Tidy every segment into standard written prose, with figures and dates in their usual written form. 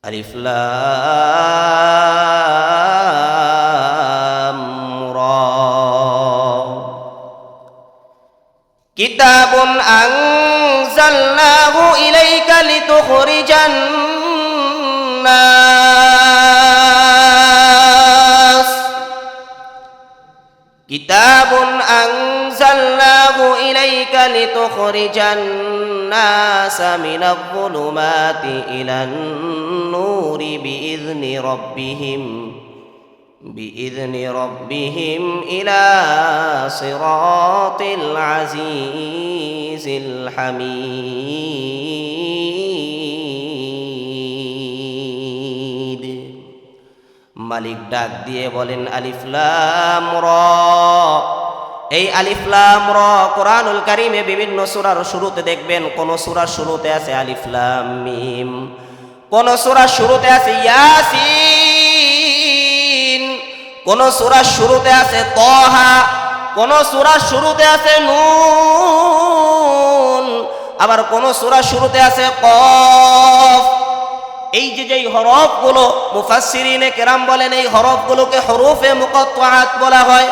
আলিফ লাম রা। কিতাবুন আনজালনাহু ইলাইকা লিতুখরিজান নাস। কিতাবুন আনজালনাহু ইলাইকা লিতুখরিজান নাস মিনাল যুলুমাতি ইলান নূরি বিইذনি রব্বিহিম ইলা সিরাতিল আজিজিল হামিদ। মালিক ডাক দিয়ে বলেন আলিফ লাম রা। এই আলিফ লাম রা কোরআনুল কারীমে বিভিন্ন সূরার শুরুতে দেখবেন, কোন সূরার শুরুতে আছে আলিফ লাম মিম, কোন সূরার শুরুতে আছে ইয়াসিন, কোন সূরার শুরুতে আছে তাহা, কোন সূরার শুরুতে আছে নুন, আবার কোন সূরার শুরুতে আছে কফ। এই যেই হরফগুলো মুফাসসিরিনে কেরাম বলেন এই হরফগুলোকে হরুফে মুকাত্তাআত বলা হয়।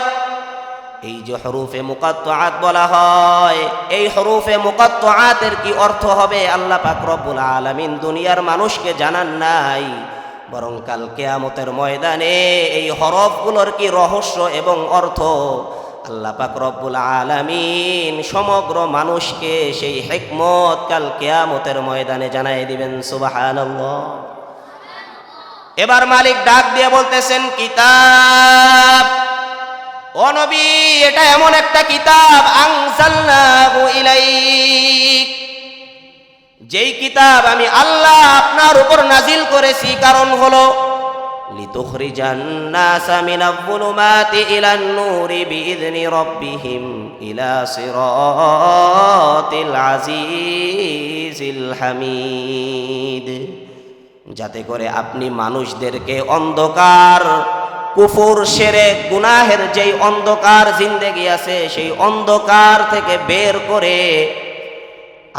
এই যে হরুফে মুকাত্তাআত বলা হয়, এই হরুফে মুকাত্তাআতের কি অর্থ হবে আল্লাহ পাক রব্বুল আলামিন দুনিয়ার মানুষকে জানান নাই, বরং কাল কিয়ামতের ময়দানে এই হরফগুলোর কি রহস্য এবং অর্থ আল্লাহ পাক রব্বুল আলামিন সমগ্র মানুষকে সেই হিকমত কাল কিয়ামতের ময়দানে জানাই দিবেন। সুবহানাল্লাহ। এবার মালিক ডাক দিয়ে বলতেছেন কিতাব, ও নবী এটা এমন একটা কিতাব আনজালনাহু ইলাইক, যেই কিতাব আমি আল্লাহ আপনার উপর নাজিল করেছি, কারণ হলো লিতুখরিজান নাসা মিনাল যুলুমাতি ইলান নূরি বিইذনি রব্বিহিম ইলা সিরাতিল আজিজিল হামিদ, যাতে করে আপনি মানুষদেরকে অন্ধকার কুফর শিরক গুনাহের যেই অন্ধকার জিন্দেগি আছে সেই অন্ধকার থেকে বের করে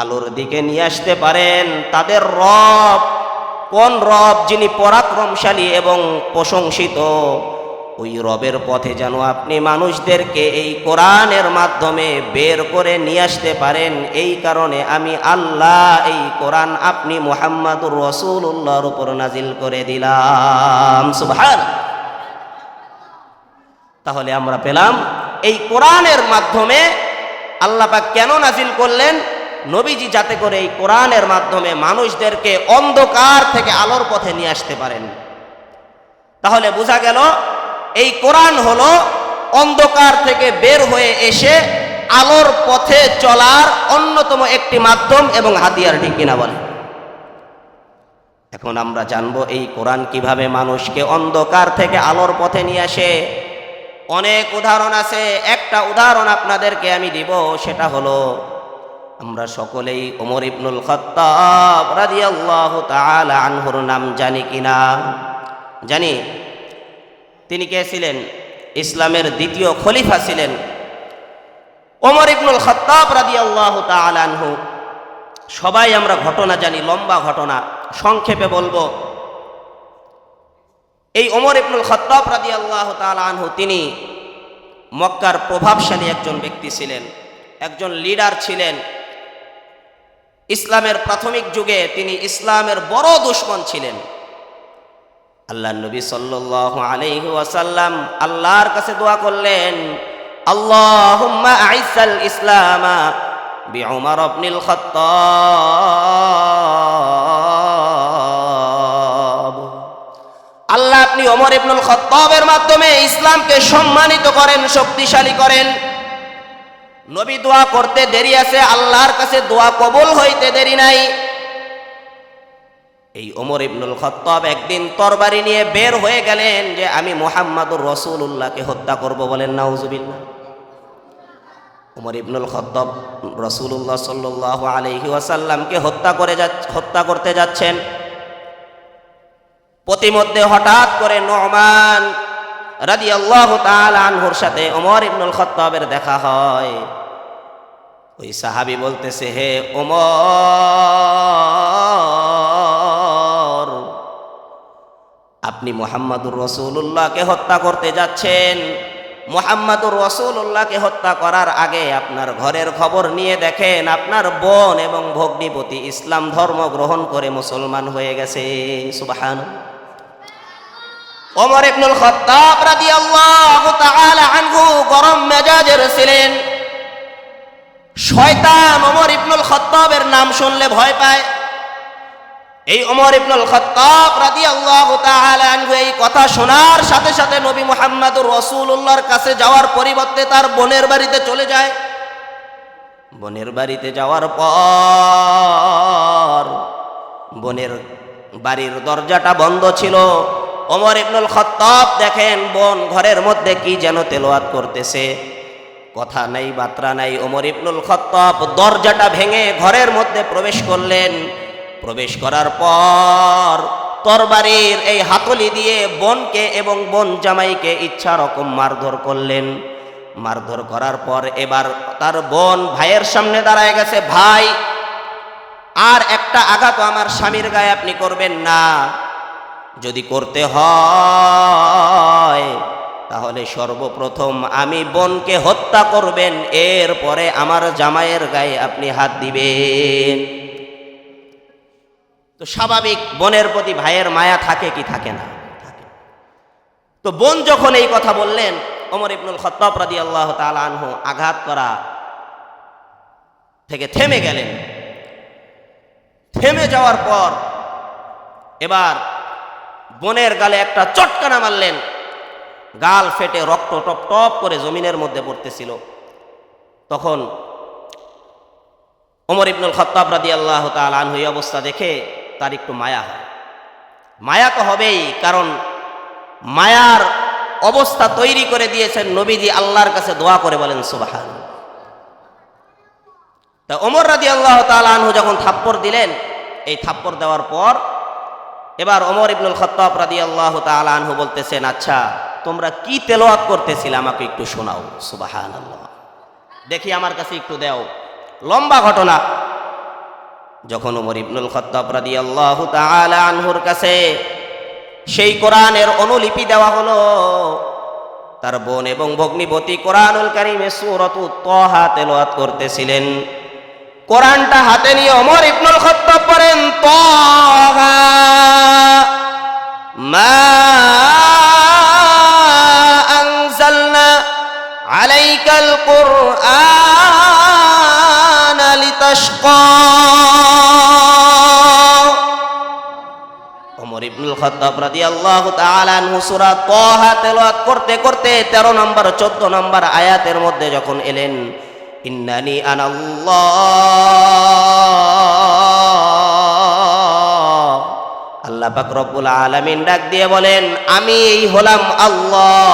আলোর দিকে নিয়ে আসতে পারেন। তাদের রব কোন রব? যিনি পরাক্রমশালী এবং প্রশংসিত। ওই রবের পথে যেন আপনি মানুষদেরকে এই কোরআনের মাধ্যমে বের করে নিয়ে আসতে পারেন। এই কারণে আমি আল্লাহ এই কোরআন আপনি মুহাম্মাদুর রাসূলুল্লাহর উপর নাজিল করে দিলাম। সুবহানাল্লাহ। তাহলে আমরা পেলাম এই কোরআনের মাধ্যমে আল্লাহ পাক কেন নাজিল করলেন? নবীজি যাতে করে এই কোরআনের মাধ্যমে মানুষদেরকে অন্ধকার থেকে আলোর পথে নিয়ে আসতে পারেন। তাহলে বোঝা গেল এই কোরআন হলো অন্ধকার থেকে বের হয়ে এসে আলোর পথে চলার অন্যতম একটি মাধ্যম এবং হাতিয়ার, ঠিক কিনা বলে? এখন আমরা জানবো এই কোরআন কিভাবে মানুষকে অন্ধকার থেকে আলোর পথে নিয়ে আসে। অনেক উদাহরণ আছে, একটা উদাহরণ আপনাদেরকে আমি দিব, সেটা হলো আমরা সকলেই ওমর ইবনুল খাত্তাব রাদিয়াল্লাহু তাআলা আনহুর নাম জানি কিনা? জানি। তিনি কে ছিলেন? ইসলামের দ্বিতীয় খলিফা ছিলেন ওমর ইবনুল খাত্তাব রাদিয়াল্লাহু তাআলা আনহু। সবাই আমরা ঘটনা জানি, লম্বা ঘটনা, সংক্ষেপে বলবো। এই ওমর ইবনুল খাত্তাব রাদিয়াল্লাহু তাআলা আনহু তিনি মক্কার প্রভাবশালী একজন ব্যক্তি ছিলেন, একজন লিডার ছিলেন। ইসলামের প্রাথমিক যুগে তিনি ইসলামের বড় দুশমন ছিলেন। আল্লাহর নবী সাল্লাল্লাহু আলাইহি ওয়াসাল্লাম আল্লাহর কাছে দোয়া করলেন, আল্লাহুম্মা আইজ্জাল ইসলামা বিউমর ইবনুল খাত্তাব। আল্লাহ আপনি ওমর ইবনুল খাত্তাবের মাধ্যমে ইসলামকে সম্মানিত করেন, শক্তিশালী করেন। নবী দোয়া করতে দেরি আছে, আল্লাহর কাছে দোয়া কবুল হইতে দেরি নাই। এই ওমর ইবনুল খাত্তাব একদিন তরবারি নিয়ে বের হয়ে গেলেন যে আমি মুহাম্মাদুর রাসূলুল্লাহকে হত্যা করব। বলেন নাউজুবিল্লাহ। ওমর ইবনুল খাত্তাব রাসূলুল্লাহ সাল্লাল্লাহু আলাইহি ওয়াসাল্লামকে হত্যা করতে যাচ্ছেন। প্রতিমধ্যে হঠাৎ করে নু'মান রাদিয়াল্লাহু তাআলা আনহুর সাথে ওমর ইবনুল খাত্তাবের দেখা হয়। ওই সাহাবী বলতেছে, হে ওমর, আপনি মুহাম্মাদুর রাসূলুল্লাহকে হত্যা করতে যাচ্ছেন। মুহাম্মাদুর রাসূলুল্লাহকে হত্যা করার আগে আপনার ঘরের খবর নিয়ে দেখেন আপনার বোন এবং ভগ্নিপতি ইসলাম ধর্ম গ্রহণ করে মুসলমান হয়ে গেছে। সুবহানাল্লাহ। ওমর ইবনুল খাত্তাব রাদিয়াল্লাহু তাআলা আনহু গরম মেজাজের ছিলেন। শয়তান ওমর ইবনুল খাত্তাবের নাম শুনলে ভয় পায়। এই ওমর ইবনুল খাত্তাব রাদিয়াল্লাহু তাআলা আনহু এই কথা শোনার সাথে সাথে নবী মুহাম্মদুর রাসূলুল্লাহর কাছে যাওয়ার পরিবর্তে তার বোনের বাড়িতে চলে যায়। বোনের বাড়িতে যাওয়ার পর বোনের বাড়ির দরজাটা বন্ধ ছিল। ওমর ইবনুল খাত্তাব দেখেন বোন ঘরের মধ্যে কি যেন তেলাওয়াত করতেছে। কথা নাই বার্তা নাই। ওমর ইবনুল খাত্তাব দরজাটা ভেঙে ঘরের মধ্যে প্রবেশ করলেন। প্রবেশ করার পর তরবারির এই হাতলি দিয়ে বোনকে এবং বোন জামাইকে ইচ্ছা রকম মারধর করলেন। মারধর করার পর এবার তার বোন ভাইয়ের সামনে দাঁড়ায় গেছে, ভাই আর একটা আঘাত আমার স্বামীর গায়ে আপনি করবেন না। যদি করতে হয় তাহলে সর্বপ্রথম আমি বোনকে হত্যা করবেন, এরপরে আমার জামাইয়ের গায়ে আপনি হাত দিবেন। তো স্বাভাবিক বোনের প্রতি ভাইয়ের মায়া থাকে কি থাকে না? থাকে। তো বোন যখন এই কথা বললেন, ওমর ইবনুল খাত্তাব রাদিয়াল্লাহু তাআলা আনহু আঘাত করা থেকে থেমে গেলেন। থেমে যাওয়ার পর এবার বোনের গালে একটা চটকানা মারলেন। গাল ফেটে রক্ত টপ টপ করে জমিনের মধ্যে পড়তেছিল। তখন ওমর ইবনুল খাত্তাব রাদিয়াল্লাহু তাআলা আনহু এই অবস্থা দেখে তার একটু মায়া হয়। মায়া তো হবেই, কারণ মায়ার অবস্থা তৈরি করে দিয়েছেন নবীজি। আল্লাহর কাছে দোয়া করে বলেন সুবহানাল্লাহ। তা ওমর রাদিয়াল্লাহু তাআলা আনহু যখন থাপ্পড় দিলেন, এই থাপ্পড় দেওয়ার পর এবার ওমর ইবনুল খাত্তাব রাদিয়াল্লাহু তাআলা আনহু বলতেছেন, আচ্ছা তোমরা কি তেলাওয়াত করতেছিলে আমাকে একটু শোনাও। সুবহানাল্লাহ, দেখি আমার কাছে একটু দাও। লম্বা ঘটনা। যখন ওমর ইবনুল খাত্তাব রাদিয়াল্লাহু তাআলা আনহুর কাছে সেই কোরআনের অনুলিপি দেওয়া হলো, তার বোন এবং ভগ্নিপতি কোরআনুল কারীমে সূরাতুত তাহা তেলাওয়াত করতেছিলেন। কোরআনটা হাতে নিয়ে ওমর ইবনুল খাত্তাব পড়েন, তাহা মা আনজালনা আলাইকাল কুরআনা লিতাশকা। ওমর ইবনুল খাত্তাব রাদিয়াল্লাহু তাআলা আনহু সূরা তাহা তেলাওয়াত করতে করতে 13 নম্বর 14 নম্বর আয়াতের মধ্যে যখন এলেন, ইন্নানি আনাল্লাহ, আল্লাহ পাক রব্বুল আলামিন ডাক দিয়ে বলেন, আমি এই হলাম আল্লাহ।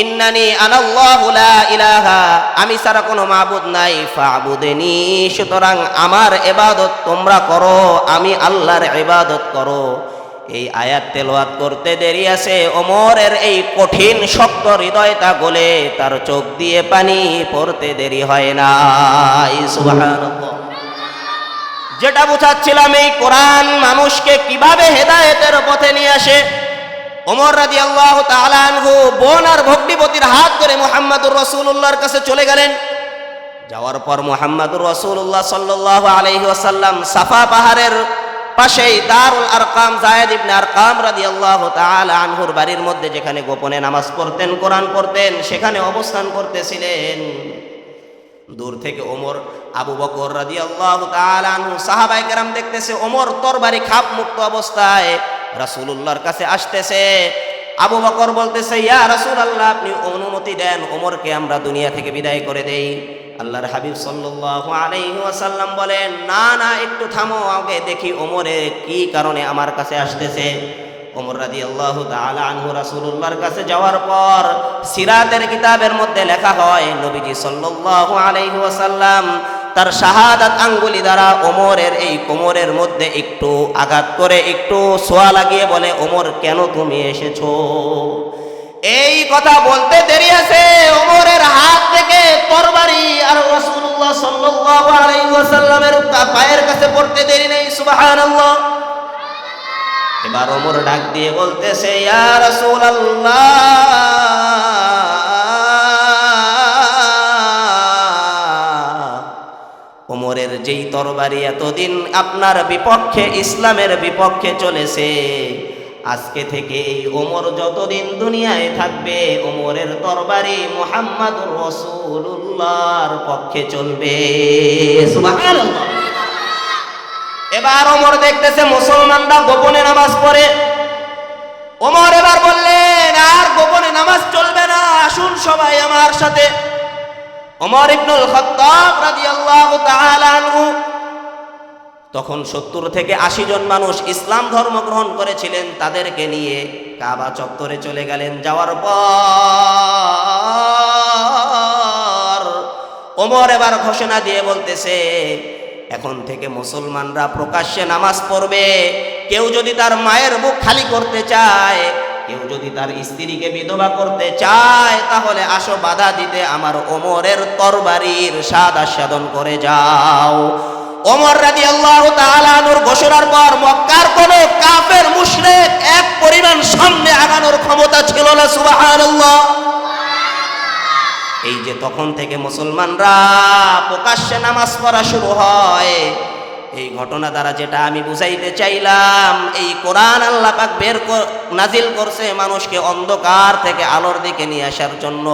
ইন্নানি আনাল্লাহু লা ইলাহা, আমি ছাড়া কোনো মাবুদ নাই। ফাবুদনি, সুতরাং আমার ইবাদত তোমরা করো, আমি আল্লাহর ইবাদত করো। এই আয়াত তেলাওয়াত করতে দেরি আছে, ওমরের এই কঠিন শক্ত হৃদয়টা গলে তার চোখ দিয়ে পানি পড়তে দেরি হয় না। সুবহানাল্লাহ। যেটা বুঝাচ্ছিলাম, এই কোরআন মানুষকে কিভাবে হেদায়েতের পথে নিয়ে আসে। ওমর রাদিয়াল্লাহু তাআলা আনহু বোন আর ভগ্নিপতির হাত ধরে মুহাম্মদুর রাসূলুল্লাহর কাছে চলে গেলেন। যাওয়ার পর মুহাম্মদুর রাসূলুল্লাহ সাল্লাল্লাহু আলাইহি ওয়াসাল্লাম সাফা পাহাড়ের পাশেই দারুল আরকাম যায়েদ ইবনে আরকাম রাদিয়াল্লাহু তাআলা আনহুর বাড়ির মধ্যে, যেখানে গোপনে নামাজ পড়তেন, কোরআন পড়তেন, সেখানে অবস্থান করতেছিলেন। দূর থেকে ওমর, আবু বকর রাদিয়াল্লাহু তাআলা আনহু, সাহাবায়ে কেরাম দেখতেছে ওমর তরবারি খাপ মুক্ত অবস্থায় রাসূলুল্লাহর কাছে আসতেছে। আবু বকর বলতেছে, ইয়া রাসূলুল্লাহ, আপনি অনুমতি দেন, ওমরকে আমরা দুনিয়া থেকে বিদায় করে দেই। আল্লাহর হাবিব সাল্লাল্লাহু আলাইহি ওয়াসাল্লাম বলেন, না না, একটু থামো, আগে দেখি ওমরে কি কারণে আমার কাছে আসতেছে। ওমর রাদিয়াল্লাহু তাআলা আনহু রাসূলুল্লাহর কাছে যাওয়ার পর সিরাতের কিতাবের মধ্যে লেখা হয়, নবীজি সাল্লাল্লাহু আলাইহি ওয়াসাল্লাম তার শাহাদাত আঙ্গুলি দ্বারা ওমরের এই কোমরের মধ্যে একটু আঘাত করে, একটু ছোঁয়া লাগিয়ে বলে, ওমর কেন তুমি এসেছো? এই কথা বলতে দেরি আছে, ওমরের হাত থেকে তরবারি আর রাসূলুল্লাহ সাল্লাল্লাহু আলাইহি ওয়াসাল্লামের পায়ের কাছে পড়তে দেরি নেই। সুবহানাল্লাহ। এবার ওমর ডাক দিয়ে বলতেছে, ইয়া রাসূলুল্লাহ, ওমরের যেই তরবারি এতদিন আপনার বিপক্ষে, ইসলামের বিপক্ষে চলেছে, আজকে থেকে এই ওমর যতদিন দুনিয়ায় থাকবে ওমরের তরবারি মুহাম্মাদুর রাসূলুল্লাহর পক্ষে চলবে। সুবহানাল্লাহ। এবার ওমর দেখতেছে মুসলমানরা গোপনে নামাজ পড়ে। ওমর এবার বললেন, আর গোপনে নামাজ চলবে না, আসুন সবাই আমার সাথে। ওমর ইবনুল খাত্তাব রাদিয়াল্লাহু তাআলা আনহু তখন 70 থেকে 80 জন মানুষ ইসলাম ধর্ম গ্রহণ করেছিলেন, তাদেরকে নিয়ে কাবা চত্বরে চলে গেলেন। যাওয়ার পর ওমর এবার ঘোষণা দিয়ে বলতেছে, এখন থেকে মুসলমানরা প্রকাশ্যে নামাজ পড়বে। কেউ যদি তার মায়ের বুক খালি করতে চায়, কেউ যদি তার স্ত্রীকে বিধবা করতে চায়, তাহলে আসো বাধা দিতে আমার ওমরের তরবারির স্বাদ আস্বাদন করে যাও। ওমর রাদিয়াল্লাহু তাআলা আনহুর ঘোষণার পর মক্কার কোন কাফের মুশরিক এক পরিমাণ সামনে আগানোর ক্ষমতা ছিল না। সুবহানাল্লাহ। এই যে তখন থেকে মুসলমানরা প্রকাশ্যে নামাজ পড়া শুরু হয়, এই ঘটনা দ্বারা যেটা আমি বুঝাইতে চাইলাম, এই কোরআন আল্লাহ পাক নাজিল করছে মানুষকে অন্ধকার থেকে আলোর দিকে নিয়ে আসার জন্য।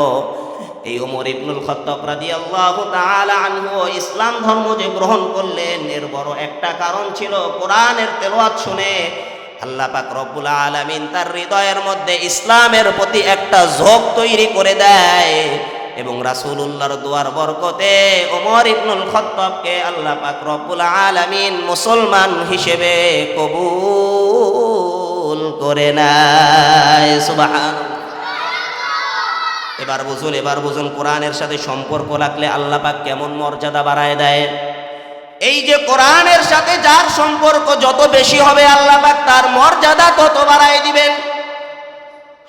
এই ওমর ইবনুল খাত্তাব রাদিয়াল্লাহু তাআলা আনহু ইসলাম ধর্ম যে গ্রহণ করলেন, এর বড় একটা কারণ ছিল কোরআনের তেলাওয়াত শুনে আল্লাহ পাক রব্বুল আলামিন তার হৃদয়ের মধ্যে ইসলামের প্রতি একটা ঝোঁক তৈরি করে দেয়, এবং রাসূলুল্লাহর দোয়ার বরকতে ওমর ইবনুল খাত্তাবকে আল্লাহ পাক রব্বুল আলামিন মুসলমান হিসেবে কবুল করে নেয়। সুবহানাল্লাহ। এবার বুঝুন কোরআনের সাথে সম্পর্ক রাখলে আল্লাহ পাক কেমন মর্যাদা বাড়ায় দেয়। এই যে কোরআনের সাথে যার সম্পর্ক যত বেশি হবে আল্লাহ পাক তার মর্যাদা তত বাড়ায় দিবেন।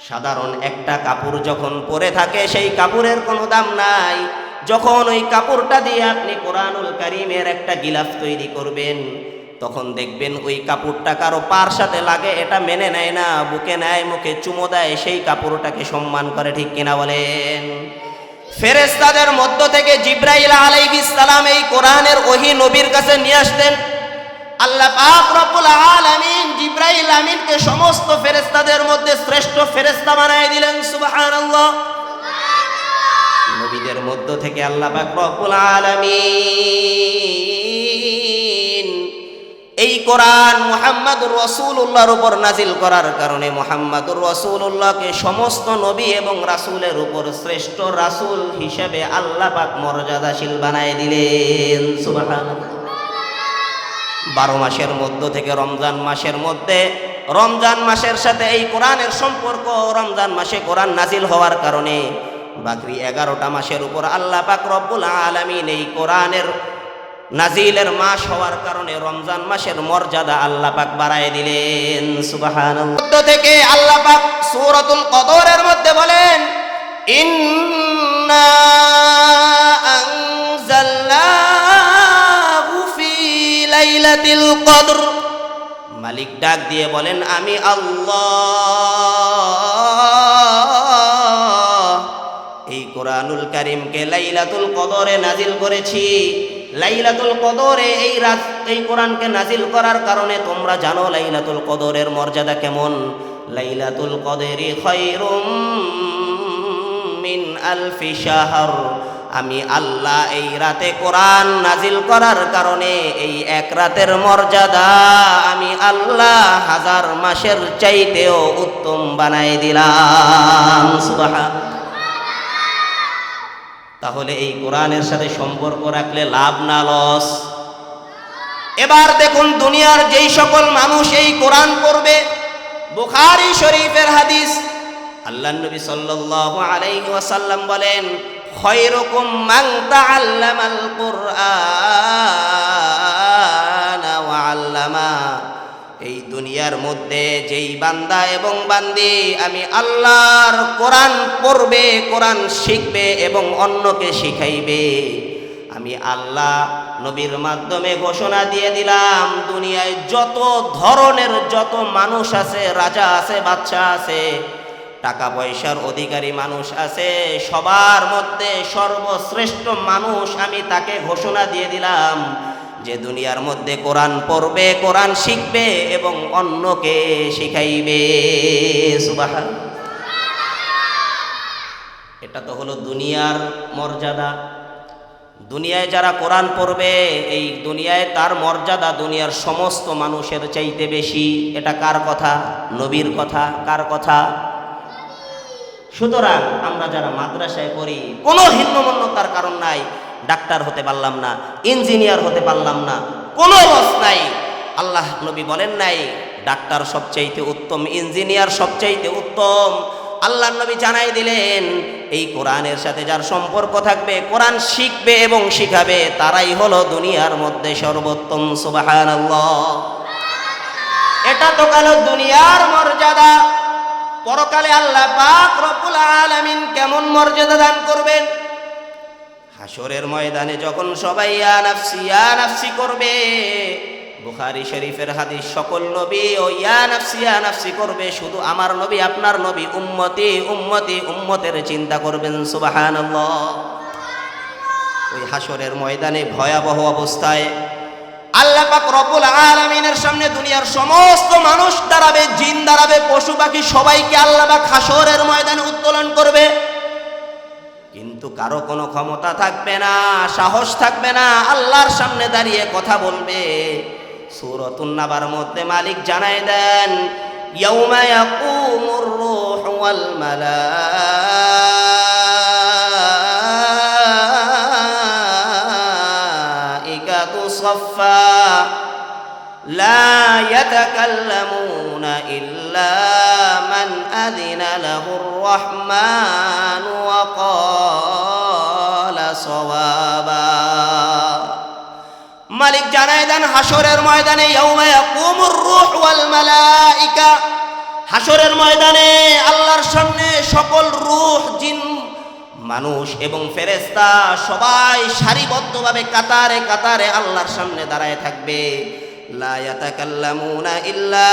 সাধারণ একটা কাপড় যখন পরে থাকে সেই কাপড়ের কোনো দাম নাই। যখন ওই কাপড়টা দিয়ে আপনি কোরআনুল কারীমের একটা গিলাফ তৈরি করবেন, তখন দেখবেন ওই কাপড়টা কারো পার সাথে লাগে এটা মেনে নেয় না, বুকে নেয়, মুখে চুমো দেয়, সেই কাপড়টাকে সম্মান করে। ঠিক কিনা বলেন? ফেরেশতাদের মধ্য থেকে জিবরাইল আলাইহিস সালাম এই কোরআনের ওহী নবীর কাছে নিয়ে আসতেন। আল্লাহ পাক রব্বুল আলামিন জিবরাইল আমিনকে সমস্ত ফেরেশতাদের মধ্যে শ্রেষ্ঠ ফেরেশতা বানায় দিলেন। সুবহানাল্লাহ। নবীদের মধ্য থেকে আল্লাহ পাক রব্বুল আলামিন এই কোরআন মুহাম্মাদুর রাসূলুল্লাহর উপর নাজিল করার কারণে মুহাম্মাদুর রাসূলুল্লাহকে সমস্ত নবী এবং রাসূলের উপর শ্রেষ্ঠ রাসূল হিসেবে আল্লাহ পাক মর্যাদাশীল বানায় দিলেন। সুবহানাল্লাহ। 12 মাসের মধ্য থেকে রমজান মাসের সাথে এই কোরআনের সম্পর্ক। রমজান মাসে কোরআন নাজিল হওয়ার কারণে বাকি 11টা মাসের উপর আল্লাহ পাক রব্বুল আলামিন এই কোরআনের নাজিলের মাস হওয়ার কারণে রমজান মাসের মর্যাদা আল্লাহ পাক বাড়ায় দিলেন। সুবহানাল্লাহ। মধ্য থেকে আল্লাহ পাক সূরাতুল কদরের মধ্যে বলেন, ইন্না আনজালনাহু ফি লাইলাতিল কদর। মালিক ডাক দিয়ে বলেন, আমি আল্লাহ এই কোরআনুল কারীমকে লাইলাতুল কদরে নাজিল করেছি। লাইলাতুল কদরে এই কোরআনকে নাজিল করার কারণে তোমরা জানো লাইলাতুল কদরের মর্যাদা কেমন। লাইলাতুল কদরি খায়রুম মিন আলফি শাহর। আমি আল্লাহ এই রাতে কোরআন নাজিল করার কারণে এই এক রাতের মর্যাদা আমি আল্লাহ 1000 মাসের চাইতেও উত্তম বানাই দিলাম। সুবহানাল্লাহ। তাহলে এই কোরআনের সাথে সম্পর্ক রাখলে লাভ না লস? এবার দেখুন দুনিয়ার যেই সকল মানুষ এই কোরআন পড়বে, বুখারী শরীফের হাদিস, আল্লাহর নবী সাল্লাল্লাহু আলাইহি ওয়াসাল্লাম বলেন, খায়রুকুম মান তাআল্লামাল কুরআনা ওয়া আল্লামা। এই দুনিয়ার মধ্যে যেই বান্দা এবং বান্দি আমি আল্লাহর কোরআন পড়বে, কোরআন শিখবে এবং অন্যকে শিখাইবে, আমি আল্লাহ নবীর মাধ্যমে ঘোষণা দিয়ে দিলাম, দুনিয়ায় যত ধরনের যত মানুষ আছে, রাজা আছে, বাদশা আছে, টাকা পয়সার অধিকারী মানুষ আছে, সবার মধ্যে সর্বশ্রেষ্ঠ মানুষ আমি তাকে ঘোষণা দিয়ে দিলাম যে দুনিয়ার মধ্যে কোরআন পড়বে, কোরআন শিখবে এবং অন্যকে শিখাইবে। সুবহানাল্লাহ। এটা তো হলো দুনিয়ার মর্যাদা। দুনিয়ায় যারা কোরআন পড়বে, এই দুনিয়ায় তার মর্যাদা দুনিয়ার সমস্ত মানুষের চাইতে বেশি। এটা কার কথা? নবীর কথা। কার কথা? সুতরাং আমরা যারা মাদ্রাসায় পড়ি, কোনো হীনমন্যতার কারণ নাই। ডাক্তার হতে পারলাম না, ইঞ্জিনিয়ার হতে পারলাম না, কোনো লস নাই। আল্লাহ নবী বলেন নাই ডাক্তার সবচাইতে উত্তম, ইঞ্জিনিয়ার সবচাইতে উত্তম। আল্লাহ নবী জানাই দিলেন এই কোরআনের সাথে যার সম্পর্ক থাকবে, কোরআন শিখবে এবং শিখাবে, তারাই হলো দুনিয়ার মধ্যে সর্বোত্তম। সুবহানাল্লাহ। এটা তো গেল দুনিয়ার মর্যাদা। পরকালে আল্লাহ পাক রব্বুল আলামিন কেমন মর্যাদা দান করবেন? হাসরের ময়দানে যখন সবাই ইয়া নাফসি ইয়া নাফসি করবে, বুখারী শরীফের হাদিস, সকল নবী ও ইয়া নাফসি করবে, শুধু আমার নবী আপনার নবী উম্মতি উম্মতি উম্মতের চিন্তা করবেন। সুবহানাল্লাহ। ওই হাসরের ময়দানে ভয়াবহ অবস্থায় আল্লাহ পাক রব্বুল আলামিনের সামনে দুনিয়ার সমস্ত মানুষ দাঁড়াবে, জিন দাঁড়াবে, পশু পাখি, সবাইকে আল্লাহ পাক হাসরের ময়দানে উত্তোলন করবে। কিন্তু কারো কোনো ক্ষমতা থাকবে না, সাহস থাকবে না আল্লাহর সামনে দাঁড়িয়ে কথা বলবে। সূরাতুন নাবার মধ্যে মালিক জানায় দেন, ইয়াউমা ইয়াকুমুর রূহু ওয়াল মালাইকাতু সাফফা লা ইয়াতাকাল্লামুনা ইল্লা মান আযিনা লাহুর রাহমানু ওয়া ক্বালা সাওয়াবা। মালিক জানায় দেন হাসরের ময়দানে ইয়াউমা ইয়াকুমুর রূহ ওয়াল মালাইকা, হাসরের ময়দানে আল্লাহর সামনে সকল রূহ, জিন, মানুষ এবং ফেরেশতা সবাই সারিবদ্ধভাবে কাতারে কাতারে আল্লাহর সামনে দাঁড়ায় থাকবে। লা ইয়াতাকাল্লামুনা ইল্লা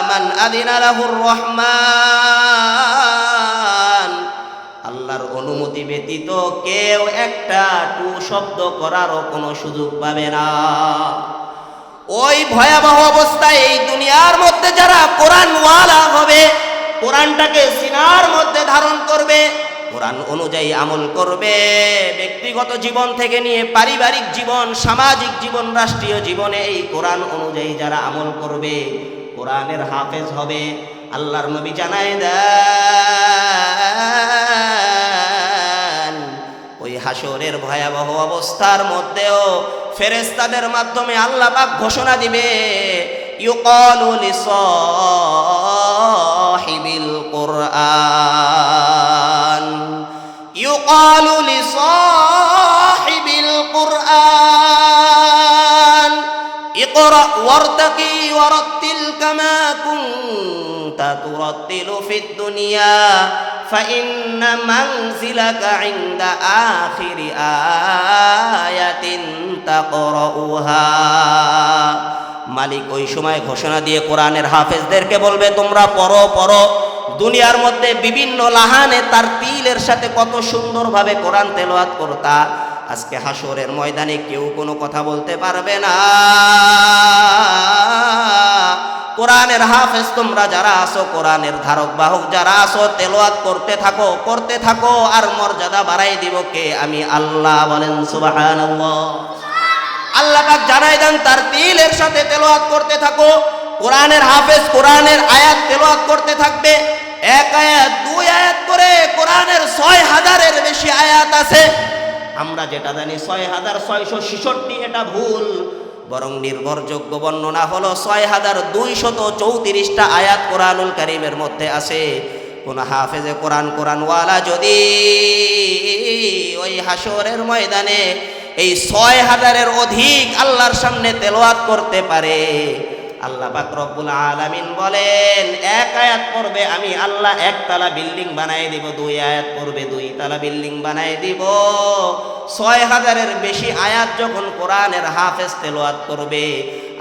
মান আযিনা লাহুর রহমান, আল্লাহর অনুমতি ব্যতীত কেউ একটা টু শব্দ করারও কোনো সুযোগ পাবে না। ওই ভয়াবহ অবস্থায় এই দুনিয়ার মধ্যে যারা কোরআনওয়ালা হবে, কোরআনটাকে সিনার মধ্যে ধারণ করবে, কোরআন অনুযায়ী আমল করবে, ব্যক্তিগত জীবন থেকে নিয়ে পারিবারিক জীবন, সামাজিক জীবন, রাষ্ট্রীয় জীবনে এই কোরআন অনুযায়ী যারা আমল করবে, কোরআনের হাফেজ হবে, আল্লাহর নবী জানায় দেন ওই হাসরের ভয়াবহ অবস্থার মধ্যেও ফেরেশতাদের মাধ্যমে আল্লাহ পাক ঘোষণা দিবে, ইউকালু লিসাহিবিল কুরআন, ইউকালু লিসাহিবিল কুরআন ইকরা ওয়ারতাকি ওয়ারাত্তিল কামা কুনতা তুরাত্তিলু ফিদ দুনিয়া ফাইন্না মানজিলাকা ইনদা আখিরি আয়াতিন তাকরাউহা। মালিক ওই সময় ঘোষণা দিয়ে কোরআনের হাফেজদেরকে বলবে, তোমরা পড়ো পড়ো, দুনিয়ার মধ্যে বিভিন্ন লাহানে তার তিলের সাথে কত সুন্দরভাবে কোরআন তেলাওয়াত করতা, আজকে হাসরের ময়দানে কেউ কোনো কথা বলতে পারবে না। কোরআনের হাফেজ তোমরা যারা আসো, কোরআনের ধারক বাহক যারা আসো, তেলাওয়াত করতে থাকো, আর মর্যাদা বাড়াই দিব কে? আমি আল্লাহ। বলেন সুবহানাল্লাহ। আল্লাহ পাক জানাই দেন তার তিলের সাথে তেলাওয়াত করতে থাকো, কোরআনের হাফেজ কোরআনের আয়াত তেলাওয়াত করতে থাকবে। এক আয়াত, দুই আয়াত করে কোরআনের ৬,০০০-এর বেশি আয়াত আছে। আমরা যেটা জানি ৬,৬৬৬, এটা ভুল। বরং নির্ভরযোগ্য বর্ণনা হলো ৬,২৩৪টা আয়াত কোরআনুল কারীমের মধ্যে আছে। কোন হাফেজে কোরআনওয়ালা যদি ওই হাসরের ময়দানে এই ৬,০০০-এর অধিক আল্লাহর সামনে তেলাওয়াত করতে পারে, আল্লাহ পাক রব্বুল আলামিন বলেন, এক আয়াত পড়বে আমি আল্লাহ একতলা বিল্ডিং বানায় দিব, দুই আয়াত পড়বে দুই তলা বিল্ডিং বানায় দিব। ৬,০০০-এর বেশি আয়াত যখন কোরআনের হাফেজ তেলাওয়াত করবে,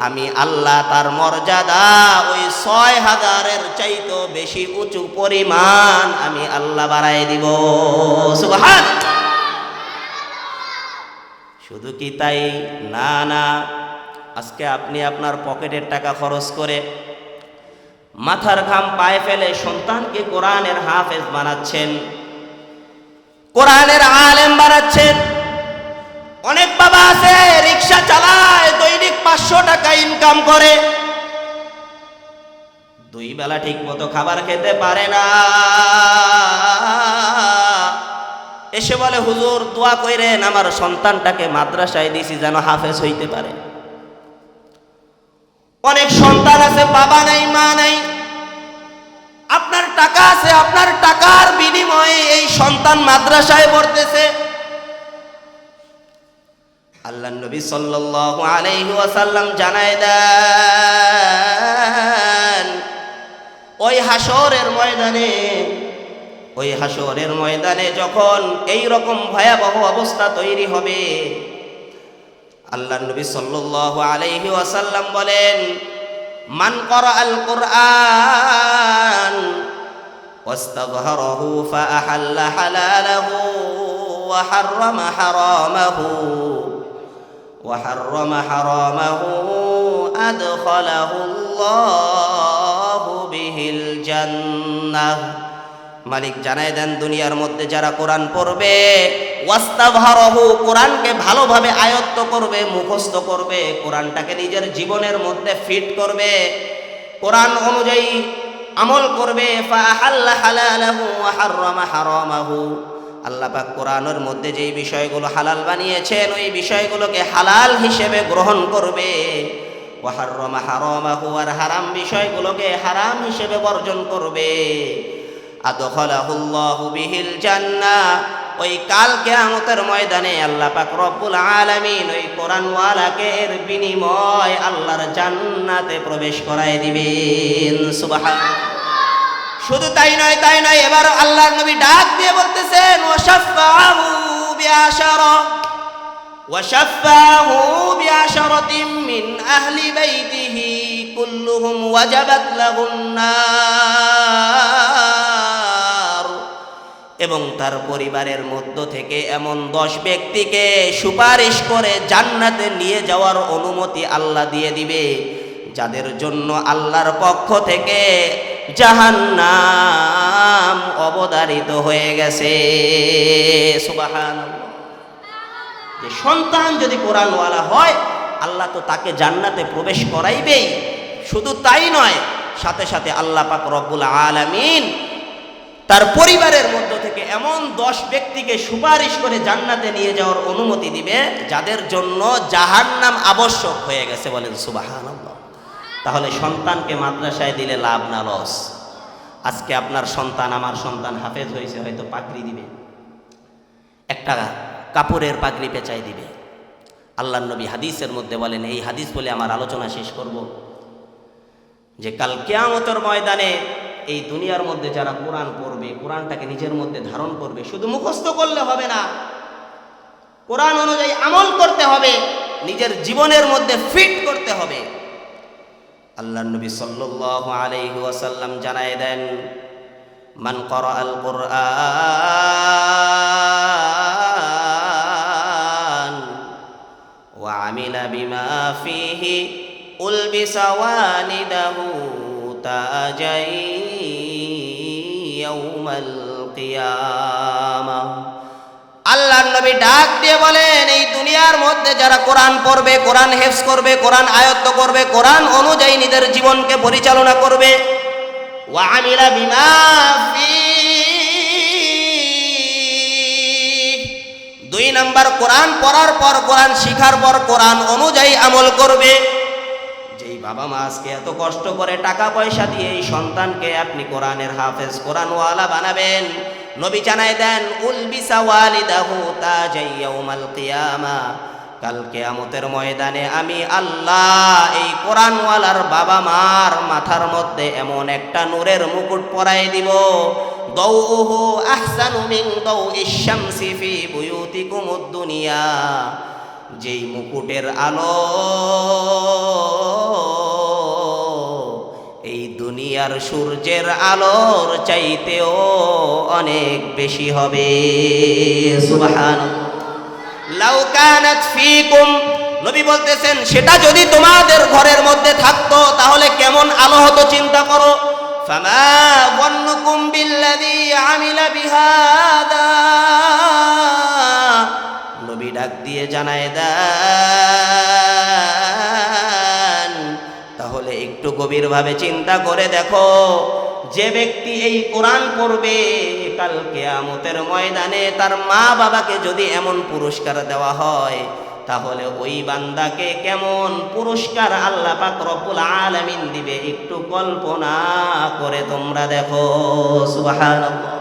আমি আল্লাহ তার মর্যাদা ওই ৬,০০০-এর চাইতেও বেশি উঁচু পরিমাণ আমি আল্লাহ বাড়ায় দিব। সুবহানাল্লাহ। শুধু কি তাই? না না, আজকে আপনি আপনার পকেটের টাকা খরচ করে মাথার ঘাম পায়ে ফেলে সন্তানকে কোরআনের হাফেজ বানাচ্ছেন, কোরআনের আলেম বানাচ্ছেন। অনেক বাবা আছে রিকশা চালায়, দৈনিক ৫০০ টাকা ইনকাম করে, দুই বেলা ঠিক মতো খাবার খেতে পারে না, এসে বলে হুজুর দোয়া কইরেন আমার সন্তানটাকে মাদ্রাসায় দিছি যেন হাফেজ হইতে পারে। অনেক সন্তান আছে বাবা নাই মা নাই, আপনার টাকা আছে, আপনার টাকার বিনিময়ে এই সন্তান মাদ্রাসায় পড়তেছে। আল্লাহর নবী সাল্লাল্লাহু আলাইহি ওয়াসাল্লাম জানায় দেন, ওই হাসরের ময়দানে যখন এই রকম ভয়াবহ অবস্থা তৈরি হবে, আল্লাহর নবী সাল্লাল্লাহু আলাইহি ওয়াসাল্লাম বলেন, মান ক্বারাআল কুরআন ওয়াস্তাযহারাহু ফাআহাল্লা হালালাহু ওয়া হাররামা হারামাহু আদখালাহুল্লাহু বিহিল জান্নাহ। মালিক জানায় দেন, দুনিয়ার মধ্যে যারা কোরআন পড়বে, ওয়াস্তাযহারাহু কোরআনকে ভালোভাবে আয়ত্ত করবে, মুখস্থ করবে, কোরআনটাকে নিজের জীবনের মধ্যে ফিট করবে, কোরআন অনুযায়ী আমল করবে, ফাআহাল্লা হালালাহু ওয়া হাররামা হারামাহু, আল্লাহ পাক কোরআনের মধ্যে যেই বিষয়গুলো হালাল বানিয়েছেন ওই বিষয়গুলোকে হালাল হিসেবে গ্রহণ করবে, ওয়া হাররামা হারামাহু, আর হারাম বিষয়গুলোকে হারাম হিসেবে বর্জন করবে, আদখালাহুল্লাহু বিহিল জান্নাহ। ওই কাল কিয়ামতের ময়দানে আল্লাহ পাক রব্বুল আলামিন ওই কোরআনওয়ালাকে এর বিনিময় আল্লাহর জান্নাতে প্রবেশ করায় দিবেন। সুবহানাল্লাহ। শুধু তাই নয়, এবার আল্লাহর নবী ডাক দিয়ে বলতেছেন, ওয়াশাফাহু বিআশারাতিন মিন আহলি বাইতিহি কুল্লুহুম ওয়াজাবাত লাহুন নার, এবং তার পরিবারের মধ্য থেকে এমন 10 ব্যক্তিকে সুপারিশ করে জান্নাতে নিয়ে যাওয়ার অনুমতি আল্লাহ দিয়ে দিবে, যাদের জন্য আল্লাহর পক্ষ থেকে জাহান্নাম অবধারিত হয়ে গেছে। সুবহানাল্লাহ। যে সন্তান যদি কোরআনওয়ালা হয় আল্লাহ তো তাকে জান্নাতে প্রবেশ করাইবেই, শুধু তাই নয়, সাথে সাথে আল্লাহ পাক রব্বুল আলামিন তার পরিবারের মধ্য থেকে এমন 10 ব্যক্তিকে সুপারিশ করে জান্নাতে নিয়ে যাওয়ার অনুমতি দিবে যাদের জন্য জাহান্নাম আবশ্যক হয়ে গেছে। বলেন সুবহানাল্লাহ। তাহলে সন্তানকে মাদ্রাসায় দিলে লাভ না লস? আজকে আপনার সন্তান, আমার সন্তান হাফেজ হয়েছে, হয়তো পাগড়ি দিবে, একটা কাপড়ের পাগড়ি পেঁচাই দিবে। আল্লাহর নবী হাদিসের মধ্যে বলেন, এই হাদিস বলে আমার আলোচনা শেষ করব, যে কাল কিয়ামতের ময়দানে এই দুনিয়ার মধ্যে যারা কোরআন পড়বে, কোরআনটাকে নিজের মধ্যে ধারণ করবে, শুধু মুখস্থ করলে হবে না, কোরআন অনুযায়ী আমল করতে হবে, নিজের জীবনের মধ্যে ফিট করতে হবে। আল্লাহর নবী সাল্লাল্লাহু আলাইহি ওয়াসাল্লাম জানায় দেন, মান ক্বারাআল কুরআন ওয়া আমিলা বিমা ফীহি উলবিসা ওয়ালিদাহু তাজাই ইয়াউমাল কিয়ামাহ। আল্লাহর নবী ডাক দিয়ে বলেন, এই দুনিয়ার মধ্যে যারা কোরআন পড়বে, কোরআন হেফজ করবে, কোরআন আয়ত্ত করবে, কোরআন অনুযায়ী নিজের জীবনকে পরিচালনা করবে, ওয়া আমিলা বিমা ফীহি, 2 নাম্বার কোরআন পড়ার পর, কোরআন শিখার পর কোরআন অনুযায়ী আমল করবে। যেই বাবা মা আজকে এত কষ্ট করে টাকা পয়সা দিয়ে এই সন্তানকে আপনি কোরআনের হাফেজ, কোরআনওয়ালা বানাবেন, নবী জানায় দেন, উলবিসা ওয়ালিদাহু তাজাই ইয়াউমাল কিয়ামা, কাল কিয়ামতের ময়দানে আমি আল্লাহ এই কোরআনওয়ালার বাবা মার মাথার মধ্যে এমন একটা নূরের মুকুট পরাই দিব, দাউহু আহসানু মিন দাউইশ শামসি ফি বুয়ুতিকুমুদ দুনিয়া, যেই মুকুটের আলো এই দুনিয়ার সূর্যের আলোর চাইতেও অনেক বেশি হবে। সুবহানাল্লাহ। লাউ কানাত ফীকুম, নবী বলতেছেন সেটা যদি তোমাদের ঘরের মধ্যে থাকতো তাহলে কেমন আলো হতো চিন্তা করো। ফামা যান্নুকুম বিল্লাযী আমিলা বিহাদা, নবী ডাক দিয়ে জানায় দেন তাহলে একটু গভীরভাবে চিন্তা করে দেখো, যে ব্যক্তি এই কোরআন পড়বে কাল কিয়ামতের ময়দানে তার মা বাবাকে যদি এমন পুরস্কার দেওয়া হয় তাহলে ওই বান্দাকে কেমন পুরস্কার আল্লাহ পাক রব্বুল আলামিন দিবে একটু কল্পনা করে তোমরা দেখো। সুবহানাল্লাহ।